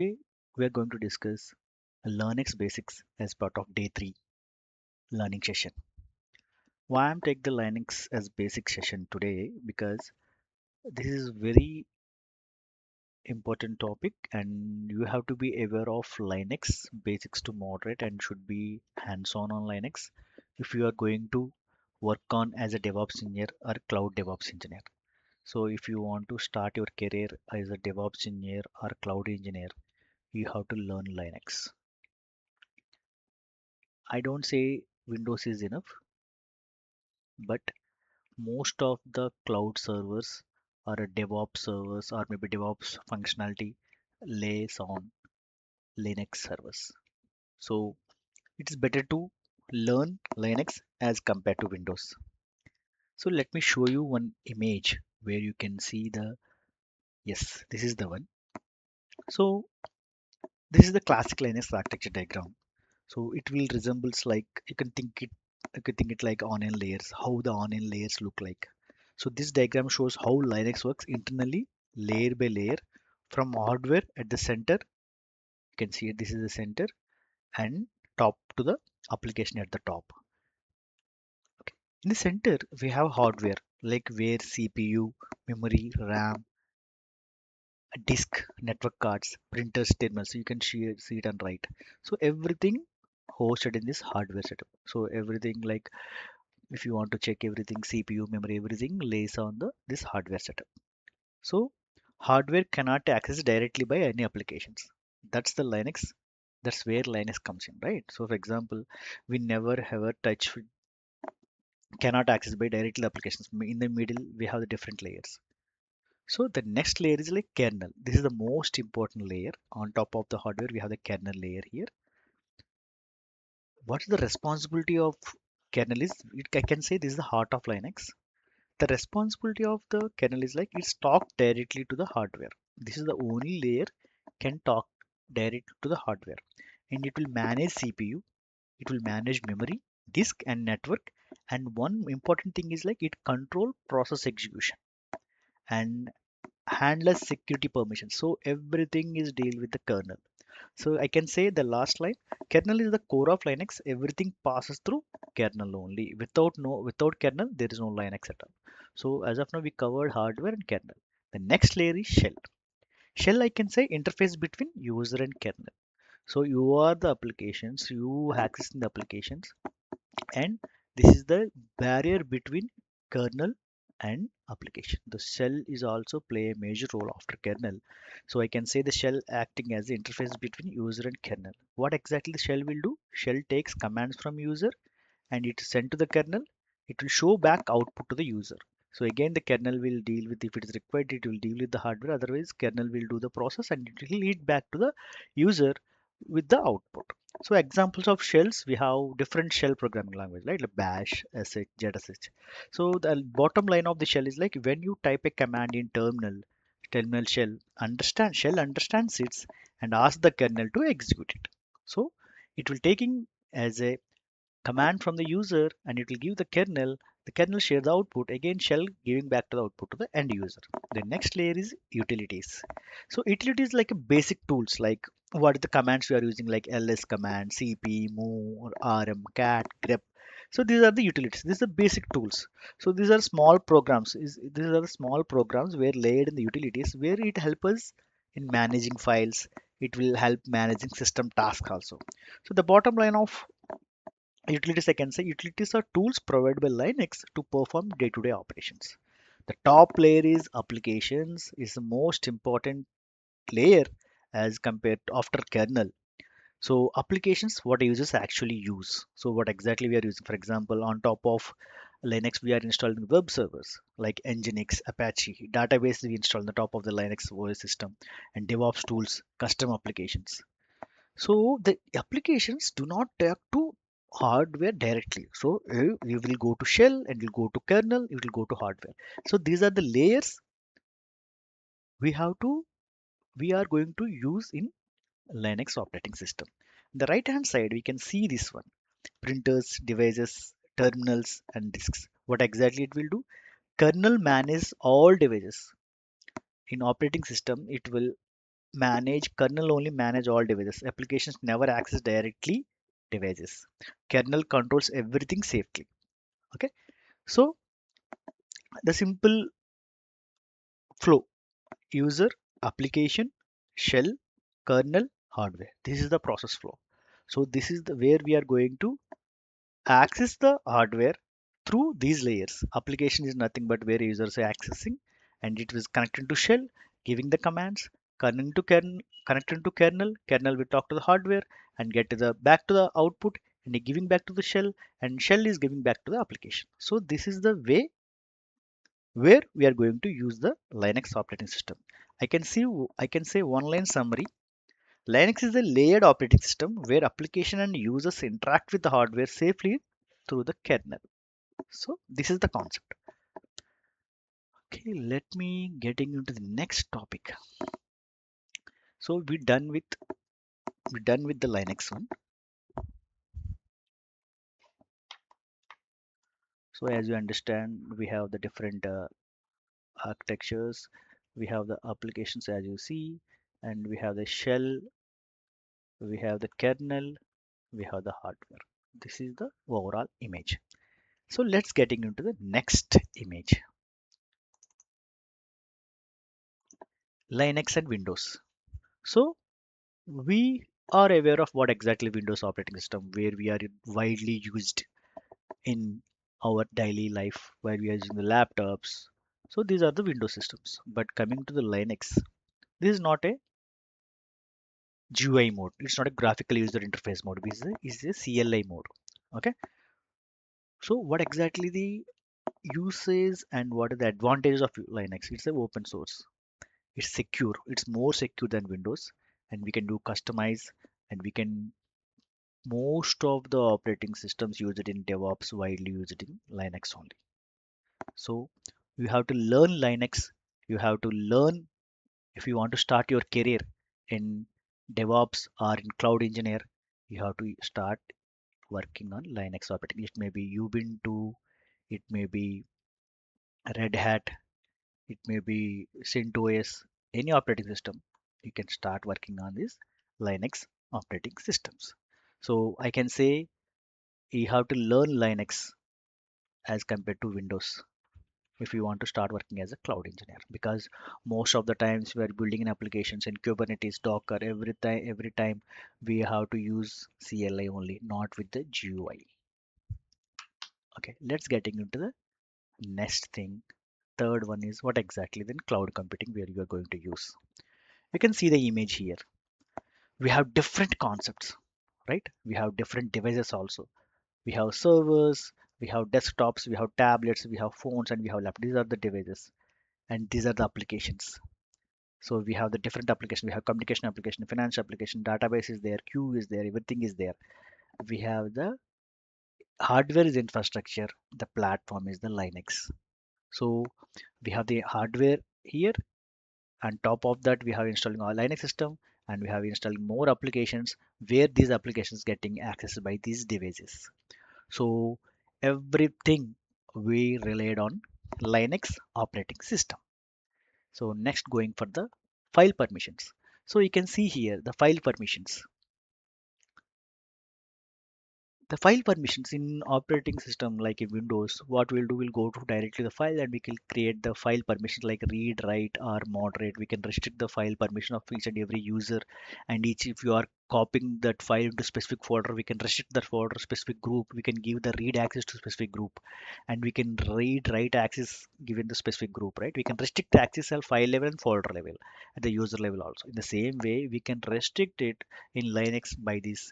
Today we are going to discuss Linux basics as part of day 3 learning session. Why I'm taking the Linux as basic session today because this is very important topic and you have to be aware of Linux basics to moderate and should be hands-on on Linux if you are going to work on as a DevOps engineer or cloud DevOps engineer. So if you want to start your career as a DevOps engineer or cloud engineer, you have to learn Linux. I don't say Windows is enough, but most of the cloud servers or a DevOps servers or maybe DevOps functionality lays on Linux servers. So it is better to learn Linux as compared to Windows. So let me show you one image where you can see yes, this is the one. So this is the classic Linux architecture diagram. So it will resembles like you can think it like onion layers, how the onion layers look like. So this diagram shows how Linux works internally, layer by layer, from hardware at the center. You can see it, this is the center, and top to the application at the top. Okay. In the center, we have hardware like where CPU, memory, RAM, disk, network cards, printers, terminals. So you can see it on right. So everything hosted in this hardware setup. So everything like if you want to check everything, CPU, memory, everything lays on the this hardware setup. So hardware cannot access directly by any applications. That's the Linux. That's where Linux comes in, right? So for example, we never ever touch cannot access by directly applications. In the middle, we have the different layers. So the next layer is like kernel. This is the most important layer. On top of the hardware, we have the kernel layer here. What's the responsibility of kernel is? I can say this is the heart of Linux. The responsibility of the kernel is like it's talk directly to the hardware. This is the only layer can talk directly to the hardware, and it will manage CPU, it will manage memory, disk, and network. And one important thing is like it control process execution and handlers security permissions. So everything is deal with the kernel. So I can say the last line, kernel is the core of Linux. Everything passes through kernel only. Without kernel, there is no Linux at all. So as of now, we covered hardware and kernel. The next layer is shell. Shell, I can say interface between user and kernel. So you are the applications, you accessing the applications, and this is the barrier between kernel and application. The shell is also play a major role after kernel. So I can say the shell acting as the interface between user and kernel. What exactly the shell will do? Shell takes commands from user and it is sent to the kernel. It will show back output to the user. So again the kernel will deal with, if it is required, it will deal with the hardware, otherwise kernel will do the process and it will lead back to the user with the output. So examples of shells, we have different shell programming language, right? Like bash, sh, zsh. So the bottom line of the shell is like when you type a command in terminal shell understands it and asks the kernel to execute it. So it will taking as a command from the user and it will give the kernel share the output, again shell giving back to the output to the end user. The next layer is utilities. So utilities like a basic tools like what are the commands we are using like ls command, cp, move, or rm, cat, grep. So these are the utilities, these are basic tools. So these are small programs, these are the small programs where layered in the utilities where it help us in managing files, it will help managing system tasks also. So the bottom line of utilities, I can say utilities are tools provided by Linux to perform day-to-day operations. The top layer is applications, is the most important layer as compared to after kernel. So applications, what users actually use. So what exactly we are using. For example, on top of Linux, we are installing web servers like Nginx, Apache, database we install on the top of the Linux OS system, and DevOps tools, custom applications. So the applications do not talk to hardware directly. So we will go to shell and we'll go to kernel, it will go to hardware. So these are the layers we have to we are going to use in Linux operating system. The right hand side we can see this one, printers, devices, terminals and disks. What exactly it will do? Kernel manages all devices. In operating system, it will kernel only manage all devices. Applications never access directly devices. Kernel controls everything safely. Okay. So the simple flow: user, application, shell, kernel, hardware. This is the process flow. So this is the where we are going to access the hardware through these layers. Application is nothing but where users are accessing, and it is connected to shell, giving the commands, connecting to kernel. Kernel will talk to the hardware and get to the back to the output, and giving back to the shell, and shell is giving back to the application. So this is the way where we are going to use the Linux operating system. I can say one line summary. Linux is a layered operating system where application and users interact with the hardware safely through the kernel. So this is the concept. Okay, let me getting into the next topic. So we're done with the Linux one. So as you understand, we have the different architectures. We have the applications as you see, and we have the shell, we have the kernel, we have the hardware. This is the overall image. So let's getting into the next image. Linux and Windows. So we are aware of what exactly Windows operating system, where we are widely used in our daily life, where we are using the laptops. So these are the Windows systems. But coming to the Linux, this is not a GUI mode. It's not a graphical user interface mode. This is a CLI mode. Okay. So what exactly the uses and what are the advantages of Linux? It's a open source. It's secure. It's more secure than Windows, and we can do customize, and we can most of the operating systems used in DevOps widely used in Linux only. So you have to learn Linux. You have to learn if you want to start your career in DevOps or in cloud engineer. You have to start working on Linux operating. It may be Ubuntu, it may be Red Hat, it may be CentOS, any operating system. You can start working on these Linux operating systems. So I can say you have to learn Linux as compared to Windows if you want to start working as a cloud engineer, because most of the times we are building in applications in Kubernetes, Docker, every time we have to use CLI only, not with the GUI. Okay, let's getting into the next thing. Third one is what exactly then cloud computing where you are going to use. You can see the image here. We have different concepts, right? We have different devices also. We have servers, we have desktops, we have tablets, we have phones, and we have laptops. These are the devices, and these are the applications. So we have the different application. We have communication application, financial application, database is there, queue is there, everything is there. We have the hardware is infrastructure. The platform is the Linux. So we have the hardware here. On top of that, we have installing our Linux system, and we have installing more applications where these applications getting accessed by these devices. So everything we relied on Linux operating system. So next going for the file permissions. So you can see here the file permissions. The file permissions in operating system like in Windows, what we'll do, we'll go to directly the file and we can create the file permissions like read, write, or moderate. We can restrict the file permission of each and every user, and each if you are copying that file into specific folder, we can restrict that folder specific group. We can give the read access to specific group, and we can read, write access given the specific group, right? We can restrict access at file level and folder level at the user level also. In the same way, we can restrict it in Linux by this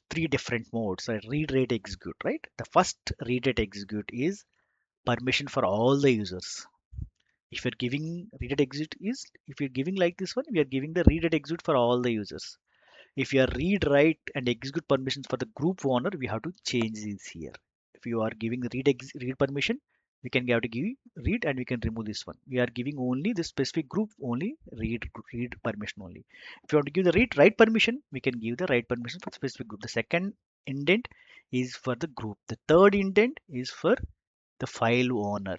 three different modes. Read, write, execute, right? The first read, write, execute is permission for all the users. If you're giving read, write, execute is if you're giving like this one, we are giving the read, write, execute for all the users. If you are read, write, and execute permissions for the group owner, we have to change this here. If you are giving the read permission, we can have to give read and we can remove this one. We are giving only the specific group only read permission only. If you want to give the read write permission, we can give the write permission for the specific group. The second indent is for the group. The third indent is for the file owner.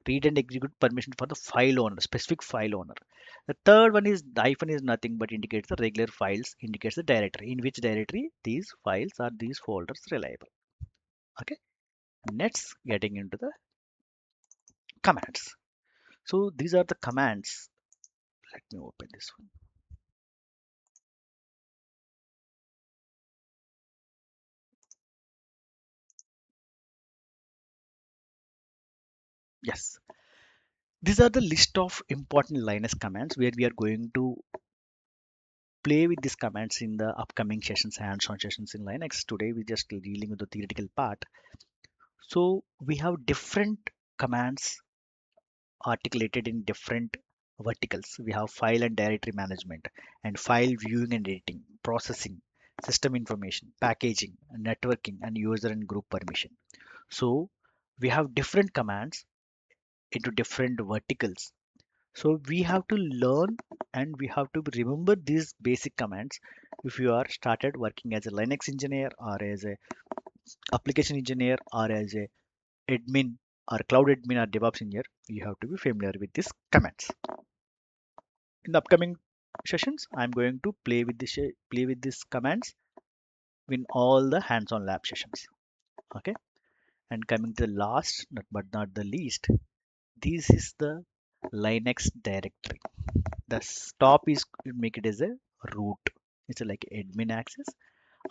read and execute permission for the file owner, specific file owner. The third one is the hyphen is nothing but indicates the regular files, indicates the directory, in which directory these files or these folders reliable. Okay, next getting into the commands. So these are the commands. Let me open this one. Yes, these are the list of important Linux commands where we are going to play with these commands in the upcoming sessions, hands-on sessions in Linux. Today we just dealing with the theoretical part. So we have different commands articulated in different verticals. We have file and directory management and file viewing and editing, processing, system information, packaging, networking, and user and group permission. So we have different commands into different verticals. So we have to learn and we have to remember these basic commands if you are started working as a Linux engineer or as a application engineer or as a admin or cloud admin or DevOps engineer, you have to be familiar with these commands. In the upcoming sessions, I'm going to play with these commands in all the hands-on lab sessions. Okay, and coming to the last, but not the least, this is the Linux directory. The top is make it as a root. It's like admin access.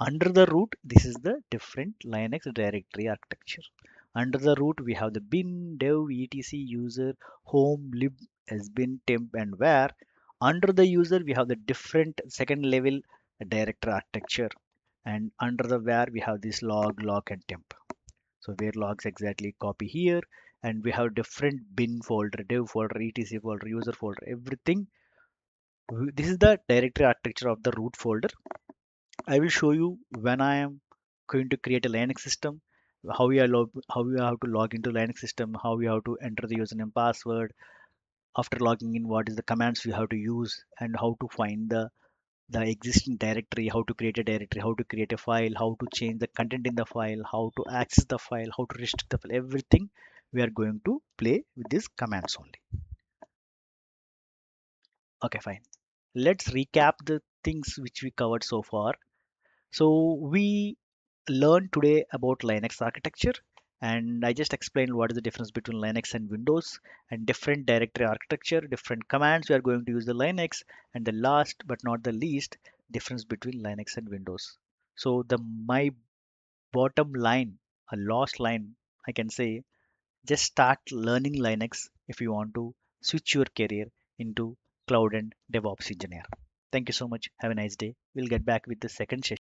Under the root, this is the different Linux directory architecture. Under the root, we have the bin, dev, etc, user, home, lib, sbin, temp, and var. Under the user, we have the different second level directory architecture. And under the var, we have this log, and temp. So where logs exactly copy here, and we have different bin folder, dev folder, etc folder, user folder, everything. This is the directory architecture of the root folder. I will show you when I am going to create a Linux system, how you have to log into Linux system, how you have to enter the username password. After logging in, what is the commands you have to use, and how to find the existing directory, how to create a directory, how to create a file, how to change the content in the file, how to access the file, how to restrict the file, everything we are going to play with these commands only. Okay, fine. Let's recap the things which we covered so far. So we learned today about Linux architecture, and I just explained what is the difference between Linux and Windows and different directory architecture, different commands we are going to use the Linux, and the last but not the least difference between Linux and Windows. So the my bottom line, a last line, I can say, just start learning Linux if you want to switch your career into cloud and DevOps engineer. Thank you so much. Have a nice day. We'll get back with the second session.